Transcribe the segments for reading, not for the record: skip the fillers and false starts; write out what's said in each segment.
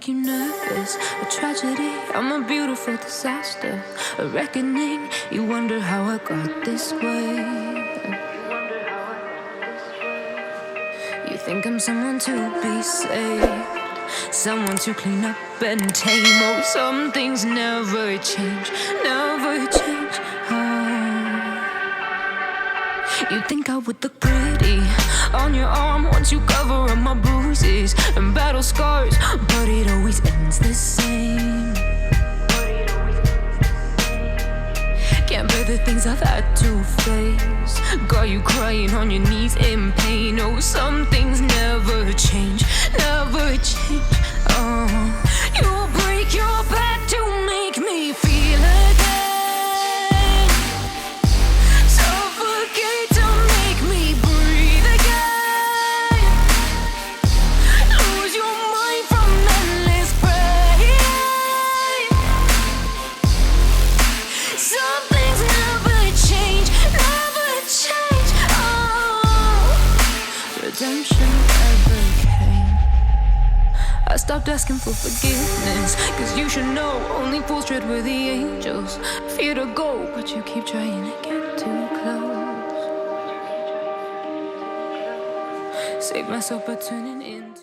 make you nervous. A tragedy, I'm a beautiful disaster. A reckoning, you wonder how I got this way. You think I'm someone to be saved, someone to clean up and tame. Oh, some things never change, never change. You think I would look pretty on your arm once you cover up my bruises and battle scars, but it always ends the same. Can't bear the things I've had to face. Got you crying on your knees in pain. Oh, some things never change, never change. Oh, you'll break your back to make me feel again. Suffocate to make me breathe again. Lose your mind from endless pain. Some things never change, never change. Oh, redemption never came. I stopped asking for forgiveness, cause you should know only fools tread where the angels fear to go, but you keep trying to get too close. Save myself by turning into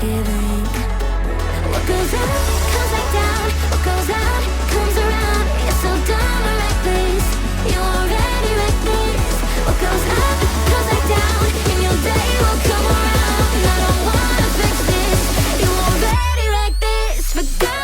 giving. What goes up comes back down. What goes out comes around. You're so dumb or reckless. You already wrecked this. What goes up comes back down. And your day will come around. I don't wanna fix this. You already wrecked this. Forget.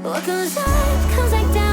What goes up comes back down.